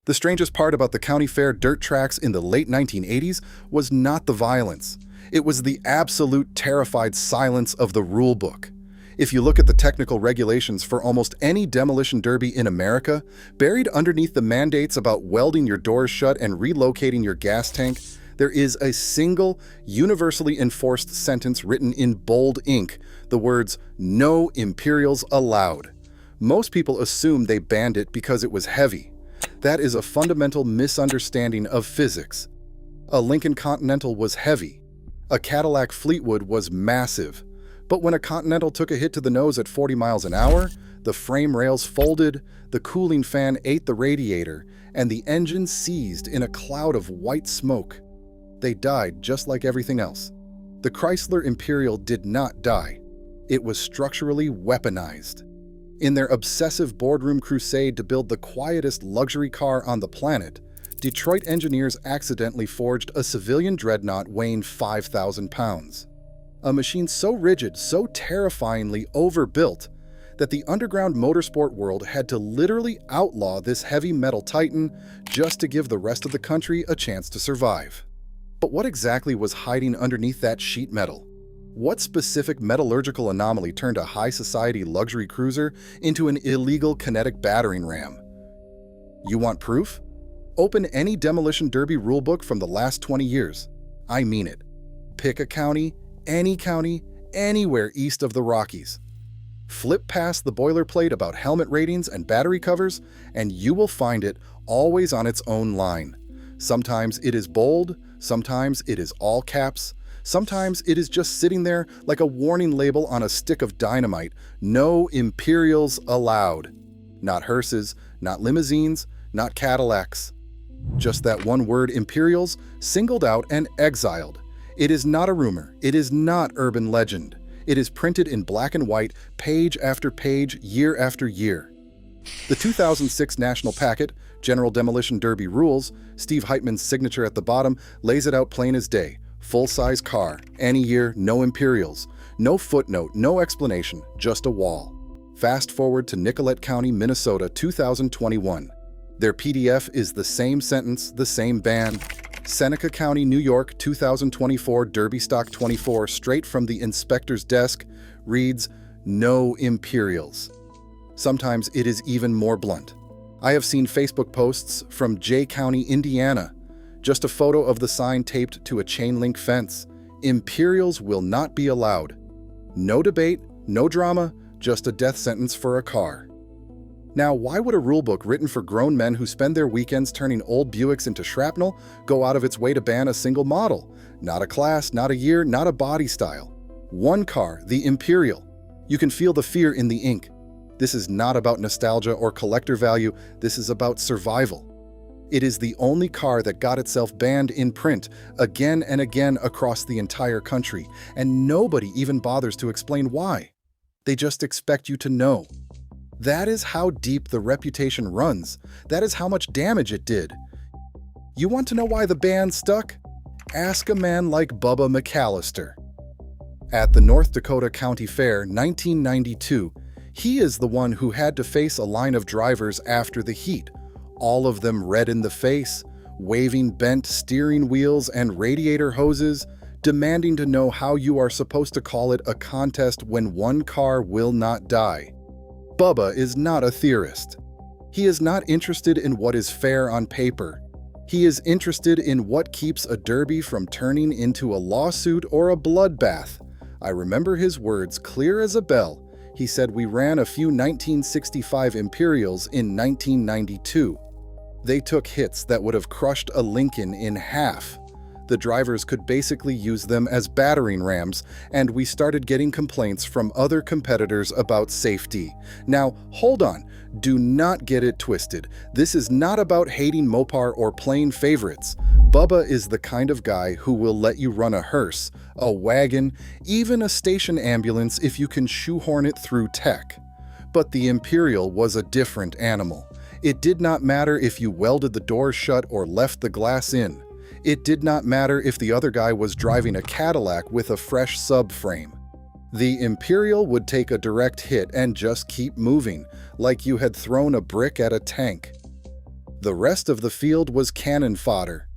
The strangest part about the county fair dirt tracks in the late 1980s was not the violence. It was the absolute terrified silence of the rulebook. If you look at the technical regulations for almost any demolition derby in America, buried underneath the mandates about welding your doors shut and relocating your gas tank, there is a single, universally enforced sentence written in bold ink, the words, "No Imperials allowed." Most people assume they banned it because it was heavy. That is a fundamental misunderstanding of physics. A Lincoln Continental was heavy. A Cadillac Fleetwood was massive. But when a Continental took a hit to the nose at 40 miles an hour, the frame rails folded, the cooling fan ate the radiator, and the engine seized in a cloud of white smoke. They died just like everything else. The Chrysler Imperial did not die. It was structurally weaponized. In their obsessive boardroom crusade to build the quietest luxury car on the planet, Detroit engineers accidentally forged a civilian dreadnought weighing 5,000 pounds. A machine so rigid, so terrifyingly overbuilt, that the underground motorsport world had to literally outlaw this heavy metal titan just to give the rest of the country a chance to survive. But what exactly was hiding underneath that sheet metal? What specific metallurgical anomaly turned a high society luxury cruiser into an illegal kinetic battering ram? You want proof? Open any demolition derby rulebook from the last 20 years. I mean it. Pick a county, anywhere east of the Rockies. Flip past the boilerplate about helmet ratings and battery covers, and you will find it always on its own line. Sometimes it is bold, sometimes it is all caps, sometimes it is just sitting there like a warning label on a stick of dynamite. No Imperials allowed. Not hearses, not limousines, not Cadillacs. Just that one word, Imperials, singled out and exiled. It is not a rumor. It is not urban legend. It is printed in black and white, page after page, year after year. The 2006 National Packet, General Demolition Derby Rules, Steve Heitman's signature at the bottom, lays it out plain as day. Full-size car, any year, no Imperials. No footnote, no explanation, just a wall. Fast forward to Nicollet County, Minnesota, 2021. Their PDF is the same sentence, the same ban. Seneca County, New York, 2024, Derby Stock 24, straight from the inspector's desk, reads, "No Imperials." Sometimes it is even more blunt. I have seen Facebook posts from Jay County, Indiana. Just a photo of the sign taped to a chain-link fence. Imperials will not be allowed. No debate, no drama, just a death sentence for a car. Now, why would a rulebook written for grown men who spend their weekends turning old Buicks into shrapnel go out of its way to ban a single model? Not a class, not a year, not a body style. One car, the Imperial. You can feel the fear in the ink. This is not about nostalgia or collector value, this is about survival. It is the only car that got itself banned in print again and again across the entire country, and nobody even bothers to explain why. They just expect you to know. That is how deep the reputation runs. That is how much damage it did. You want to know why the ban stuck? Ask a man like Bubba McAllister. At the North Dakota County Fair, 1992, he is the one who had to face a line of drivers after the heat, all of them red in the face, waving bent steering wheels and radiator hoses, demanding to know how you are supposed to call it a contest when one car will not die. Bubba is not a theorist. He is not interested in what is fair on paper. He is interested in what keeps a derby from turning into a lawsuit or a bloodbath. I remember his words clear as a bell. He said, "We ran a few 1965 Imperials in 1992. They took hits that would have crushed a Lincoln in half. The drivers could basically use them as battering rams, and we started getting complaints from other competitors about safety." Now, hold on. Do not get it twisted. This is not about hating Mopar or playing favorites. Bubba is the kind of guy who will let you run a hearse, a wagon, even a station ambulance if you can shoehorn it through tech. But the Imperial was a different animal. It did not matter if you welded the doors shut or left the glass in. It did not matter if the other guy was driving a Cadillac with a fresh subframe. The Imperial would take a direct hit and just keep moving, like you had thrown a brick at a tank. The rest of the field was cannon fodder.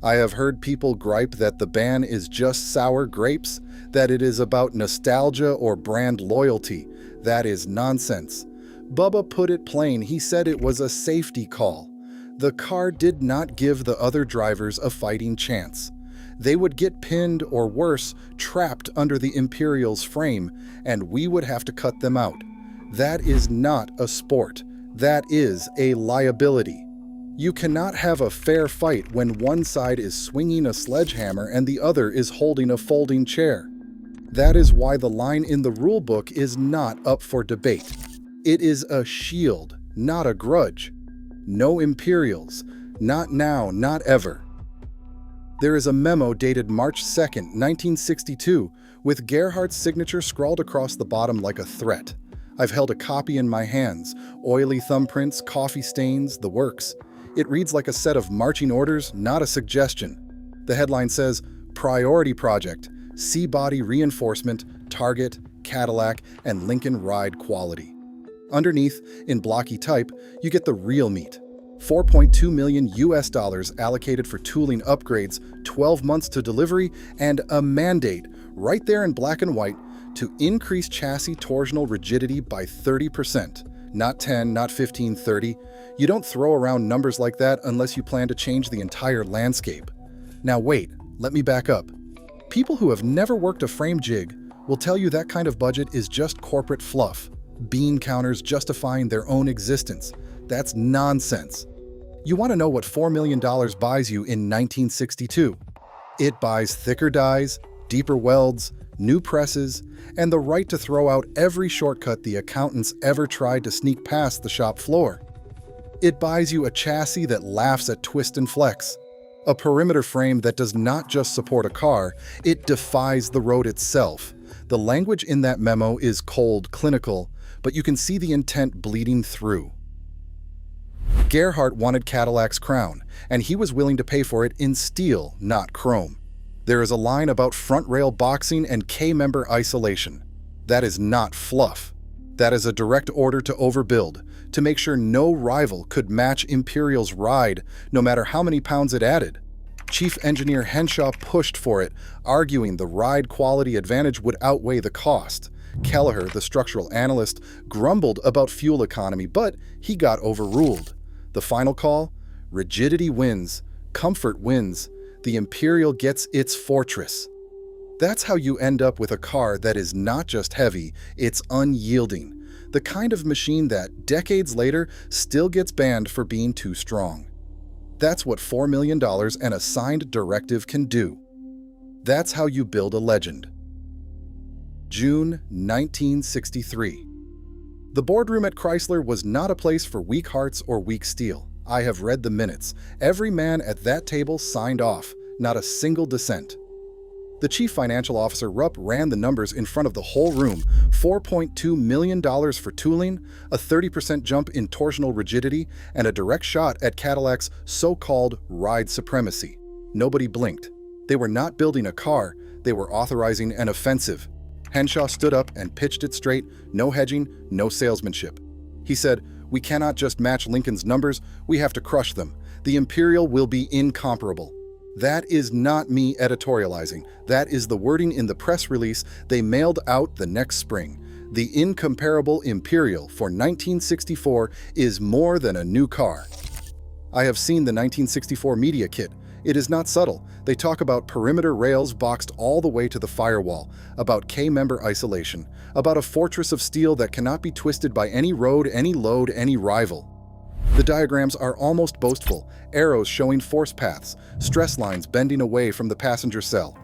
I have heard people gripe that the ban is just sour grapes, that it is about nostalgia or brand loyalty. That is nonsense. Bubba put it plain. He said it was a safety call. The car did not give the other drivers a fighting chance. They would get pinned or worse, trapped under the Imperial's frame, and we would have to cut them out. That is not a sport. That is a liability. You cannot have a fair fight when one side is swinging a sledgehammer and the other is holding a folding chair. That is why the line in the rulebook is not up for debate. It is a shield, not a grudge. No Imperials. Not now, not ever. There is a memo dated March 2nd, 1962, with Gerhardt's signature scrawled across the bottom like a threat. I've held a copy in my hands, oily thumbprints, coffee stains, the works. It reads like a set of marching orders, not a suggestion. The headline says, Priority Project, C-Body Reinforcement, Target, Cadillac, and Lincoln Ride Quality. Underneath, in blocky type, you get the real meat. $4.2 million allocated for tooling upgrades, 12 months to delivery, and a mandate, right there in black and white, to increase chassis torsional rigidity by 30%. Not 10, not 15, 30. You don't throw around numbers like that unless you plan to change the entire landscape. Now wait, let me back up. People who have never worked a frame jig will tell you that kind of budget is just corporate fluff, bean counters justifying their own existence. That's nonsense. You want to know what $4 million buys you in 1962? It buys thicker dies, deeper welds, new presses, and the right to throw out every shortcut the accountants ever tried to sneak past the shop floor. It buys you a chassis that laughs at twist and flex, a perimeter frame that does not just support a car, it defies the road itself. The language in that memo is cold, clinical, but you can see the intent bleeding through. Gerhardt wanted Cadillac's crown, and he was willing to pay for it in steel, not chrome. There is a line about front rail boxing and K-member isolation. That is not fluff. That is a direct order to overbuild, to make sure no rival could match Imperial's ride, no matter how many pounds it added. Chief Engineer Henshaw pushed for it, arguing the ride quality advantage would outweigh the cost. Kelleher, the structural analyst, grumbled about fuel economy, but he got overruled. The final call? Rigidity wins. Comfort wins. The Imperial gets its fortress. That's how you end up with a car that is not just heavy, it's unyielding. The kind of machine that, decades later, still gets banned for being too strong. That's what $4 million and a signed directive can do. That's how you build a legend. June 1963. The boardroom at Chrysler was not a place for weak hearts or weak steel. I have read the minutes. Every man at that table signed off, not a single dissent. The chief financial officer, Rupp, ran the numbers in front of the whole room. $4.2 million for tooling, a 30% jump in torsional rigidity, and a direct shot at Cadillac's so-called ride supremacy. Nobody blinked. They were not building a car, they were authorizing an offensive. Henshaw stood up and pitched it straight, no hedging, no salesmanship. He said, "We cannot just match Lincoln's numbers, we have to crush them. The Imperial will be incomparable." That is not me editorializing. That is the wording in the press release they mailed out the next spring. The incomparable Imperial for 1964 is more than a new car. I have seen the 1964 media kit. It is not subtle. They talk about perimeter rails boxed all the way to the firewall, about K-member isolation, about a fortress of steel that cannot be twisted by any road, any load, any rival. The diagrams are almost boastful, arrows showing force paths, stress lines bending away from the passenger cell.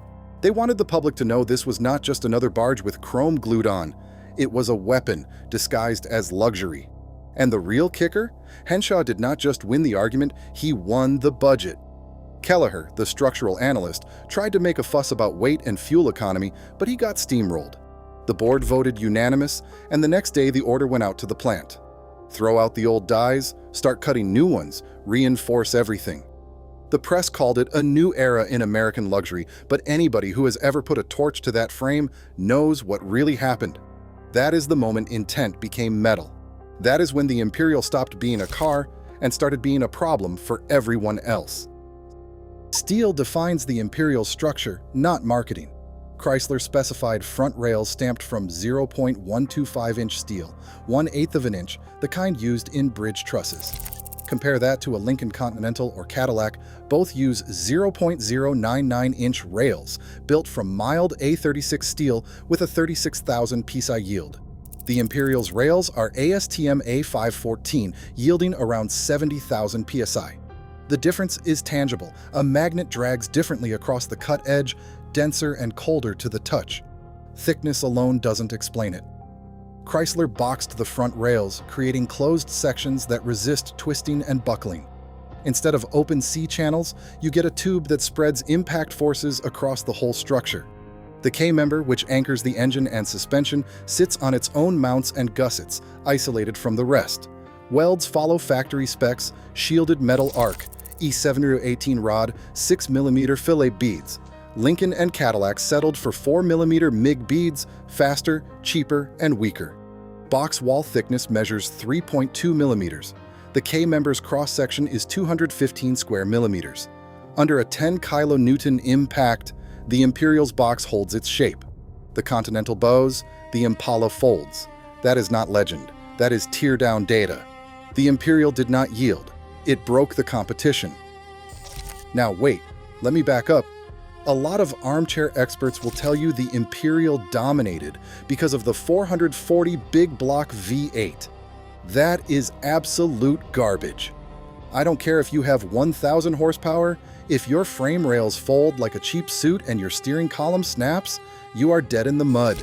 They wanted the public to know this was not just another barge with chrome glued on. It was a weapon disguised as luxury. And the real kicker? Henshaw did not just win the argument, he won the budget. Kelleher, the structural analyst, tried to make a fuss about weight and fuel economy, but he got steamrolled. The board voted unanimous, and the next day the order went out to the plant. Throw out the old dies, start cutting new ones, reinforce everything. The press called it a new era in American luxury, but anybody who has ever put a torch to that frame knows what really happened. That is the moment intent became metal. That is when the Imperial stopped being a car and started being a problem for everyone else. Steel defines the Imperial structure, not marketing. Chrysler specified front rails stamped from 0.125-inch steel, 1/8 of an inch, the kind used in bridge trusses. Compare that to a Lincoln Continental or Cadillac, both use 0.099-inch rails, built from mild A36 steel with a 36,000 psi yield. The Imperial's rails are ASTM A514, yielding around 70,000 psi. The difference is tangible. A magnet drags differently across the cut edge, denser and colder to the touch. Thickness alone doesn't explain it. Chrysler boxed the front rails, creating closed sections that resist twisting and buckling. Instead of open C-channels, you get a tube that spreads impact forces across the whole structure. The K-member, which anchors the engine and suspension, sits on its own mounts and gussets, isolated from the rest. Welds follow factory specs: shielded metal arc, E718 rod, 6mm fillet beads. Lincoln and Cadillac settled for 4mm MIG beads, faster, cheaper, and weaker. Box wall thickness measures 3.2 millimeters. The K-member's cross-section is 215 square millimeters. Under a 10 kilonewton impact, the Imperial's box holds its shape. The Continental bows, the Impala folds. That is not legend. That is tear-down data. The Imperial did not yield. It broke the competition. Now wait, let me back up. A lot of armchair experts will tell you the Imperial dominated because of the 440 big block V8. That is absolute garbage. I don't care if you have 1,000 horsepower, if your frame rails fold like a cheap suit and your steering column snaps, you are dead in the mud.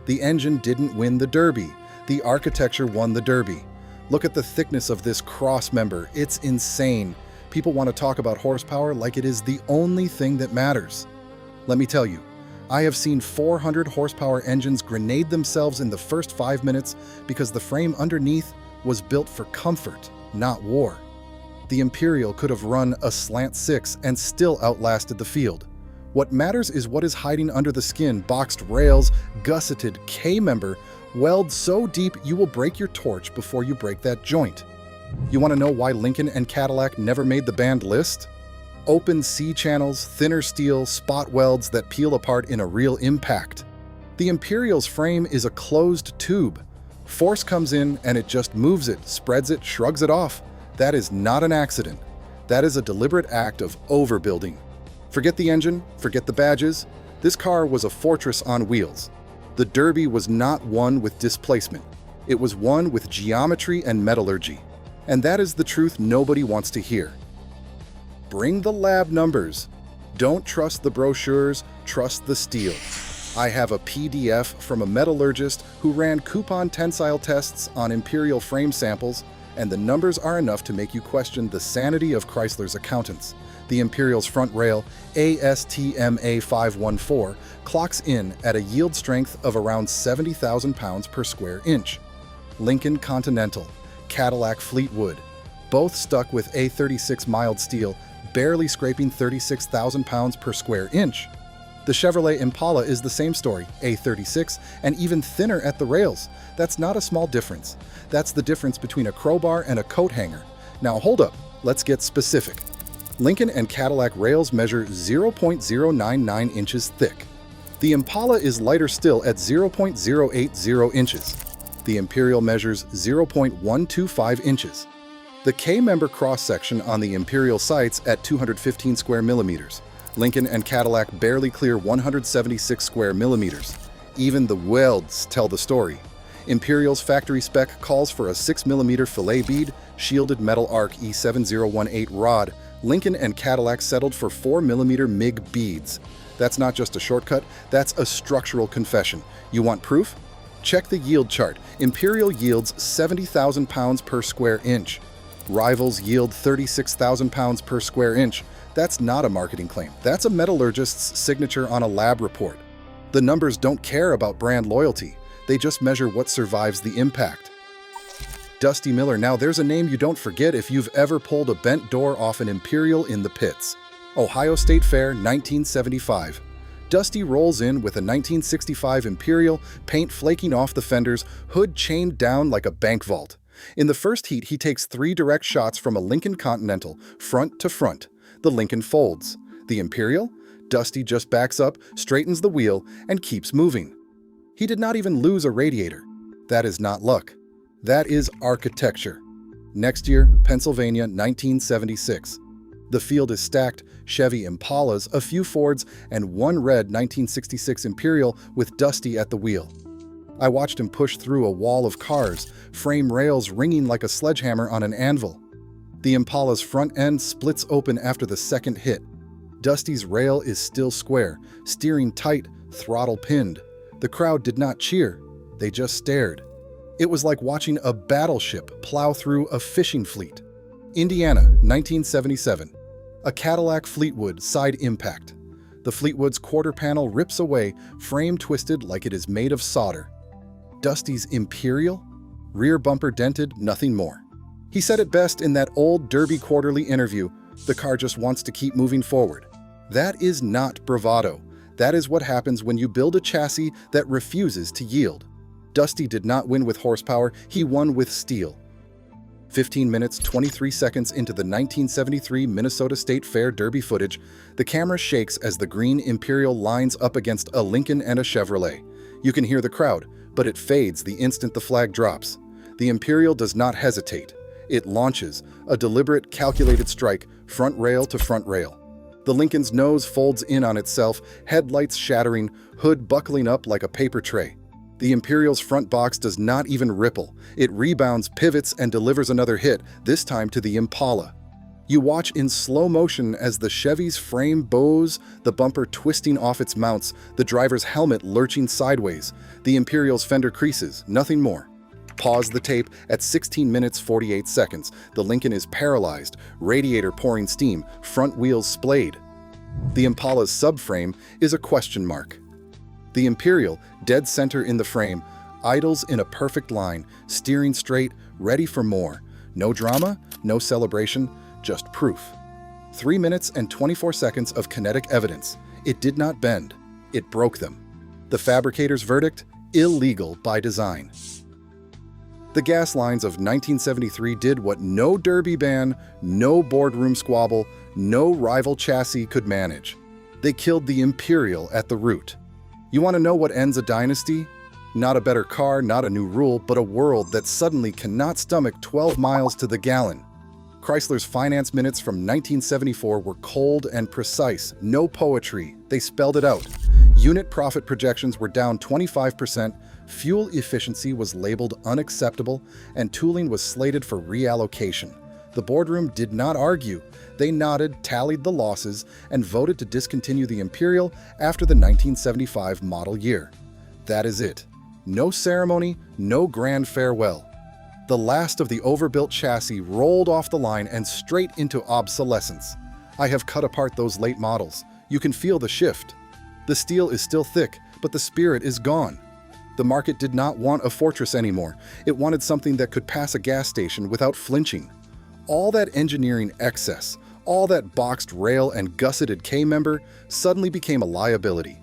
The engine didn't win the Derby. The architecture won the Derby. Look at the thickness of this cross member. It's insane. People want to talk about horsepower like it is the only thing that matters. Let me tell you, I have seen 400 horsepower engines grenade themselves in the first 5 minutes because the frame underneath was built for comfort, not war. The Imperial could have run a slant 6 and still outlasted the field. What matters is what is hiding under the skin: boxed rails, gusseted K-member, weld so deep you will break your torch before you break that joint. You want to know why Lincoln and Cadillac never made the banned list? Open C-channels, thinner steel, spot welds that peel apart in a real impact. The Imperial's frame is a closed tube. Force comes in and it just moves it, spreads it, shrugs it off. That is not an accident. That is a deliberate act of overbuilding. Forget the engine, forget the badges. This car was a fortress on wheels. The Derby was not won with displacement. It was won with geometry and metallurgy. And that is the truth nobody wants to hear. Bring the lab numbers. Don't trust the brochures, trust the steel. I have a PDF from a metallurgist who ran coupon tensile tests on Imperial frame samples, and the numbers are enough to make you question the sanity of Chrysler's accountants. The Imperial's front rail, ASTM A514, clocks in at a yield strength of around 70,000 pounds per square inch. Lincoln Continental, Cadillac Fleetwood, both stuck with A36 mild steel, barely scraping 36,000 pounds per square inch. The Chevrolet Impala is the same story, A36, and even thinner at the rails. That's not a small difference. That's the difference between a crowbar and a coat hanger. Now hold up, let's get specific. Lincoln and Cadillac rails measure 0.099 inches thick. The Impala is lighter still at 0.080 inches. The Imperial measures 0.125 inches. The K-member cross-section on the Imperial sites at 215 square millimeters. Lincoln and Cadillac barely clear 176 square millimeters. Even the welds tell the story. Imperial's factory spec calls for a 6mm fillet bead, shielded metal arc E7018 rod. Lincoln and Cadillac settled for 4mm MIG beads. That's not just a shortcut, that's a structural confession. You want proof? Check the yield chart. Imperial yields 70,000 pounds per square inch. Rivals yield 36,000 pounds per square inch. That's not a marketing claim. That's a metallurgist's signature on a lab report. The numbers don't care about brand loyalty. They just measure what survives the impact. Dusty Miller. Now there's a name you don't forget if you've ever pulled a bent door off an Imperial in the pits. Ohio State Fair, 1975. Dusty rolls in with a 1965 Imperial, paint flaking off the fenders, hood chained down like a bank vault. In the first heat, he takes 3 direct shots from a Lincoln Continental, front to front. The Lincoln folds. The Imperial? Dusty just backs up, straightens the wheel, and keeps moving. He did not even lose a radiator. That is not luck. That is architecture. Next year, Pennsylvania, 1976. The field is stacked, Chevy Impalas, a few Fords, and one red 1966 Imperial with Dusty at the wheel. I watched him push through a wall of cars, frame rails ringing like a sledgehammer on an anvil. The Impala's front end splits open after the second hit. Dusty's rail is still square, steering tight, throttle pinned. The crowd did not cheer. They just stared. It was like watching a battleship plow through a fishing fleet. Indiana, 1977. A Cadillac Fleetwood side impact. The Fleetwood's quarter panel rips away, frame twisted like it is made of solder. Dusty's Imperial? Rear bumper dented, nothing more. He said it best in that old Derby Quarterly interview, "The car just wants to keep moving forward." That is not bravado. That is what happens when you build a chassis that refuses to yield. Dusty did not win with horsepower, he won with steel. 15 minutes, 23 seconds into the 1973 Minnesota State Fair Derby footage, the camera shakes as the green Imperial lines up against a Lincoln and a Chevrolet. You can hear the crowd, but it fades the instant the flag drops. The Imperial does not hesitate. It launches, a deliberate, calculated strike, front rail to front rail. The Lincoln's nose folds in on itself, headlights shattering, hood buckling up like a paper tray. The Imperial's front box does not even ripple. It rebounds, pivots, and delivers another hit, this time to the Impala. You watch in slow motion as the Chevy's frame bows, the bumper twisting off its mounts, the driver's helmet lurching sideways. The Imperial's fender creases, nothing more. Pause the tape at 16 minutes 48 seconds. The Lincoln is paralyzed, radiator pouring steam, front wheels splayed. The Impala's subframe is a question mark. The Imperial, dead center in the frame, idles in a perfect line, steering straight, ready for more. No drama, no celebration, just proof. 3 minutes and 24 seconds of kinetic evidence. It did not bend. It broke them. The fabricator's verdict? Illegal by design. The gas lines of 1973 did what no derby ban, no boardroom squabble, no rival chassis could manage. They killed the Imperial at the root. You want to know what ends a dynasty? Not a better car, not a new rule, but a world that suddenly cannot stomach 12 miles to the gallon. Chrysler's finance minutes from 1974 were cold and precise, no poetry. They spelled it out. Unit profit projections were down 25%, fuel efficiency was labeled unacceptable, and tooling was slated for reallocation. The boardroom did not argue. They nodded, tallied the losses, and voted to discontinue the Imperial after the 1975 model year. That is it. No ceremony, no grand farewell. The last of the overbuilt chassis rolled off the line and straight into obsolescence. I have cut apart those late models. You can feel the shift. The steel is still thick, but the spirit is gone. The market did not want a fortress anymore. It wanted something that could pass a gas station without flinching. All that engineering excess, all that boxed rail and gusseted K-member suddenly became a liability.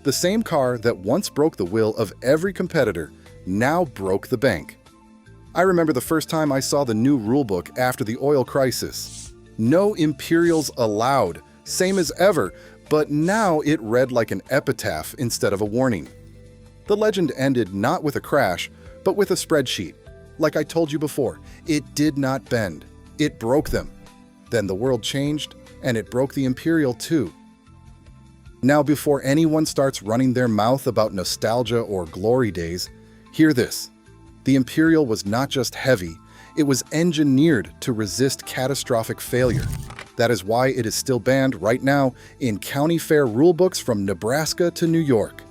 The same car that once broke the will of every competitor now broke the bank. I remember the first time I saw the new rulebook after the oil crisis. No Imperials allowed, same as ever, but now it read like an epitaph instead of a warning. The legend ended not with a crash, but with a spreadsheet. Like I told you before, it did not bend. It broke them. Then the world changed, and it broke the Imperial too. Now, before anyone starts running their mouth about nostalgia or glory days, hear this. The Imperial was not just heavy, it was engineered to resist catastrophic failure. That is why it is still banned right now in county fair rulebooks from Nebraska to New York.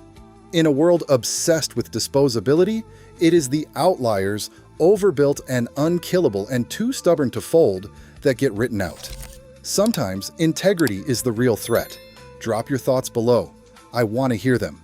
In a world obsessed with disposability, it is the outliers, overbuilt and unkillable and too stubborn to fold, that get written out. Sometimes integrity is the real threat. Drop your thoughts below. I want to hear them.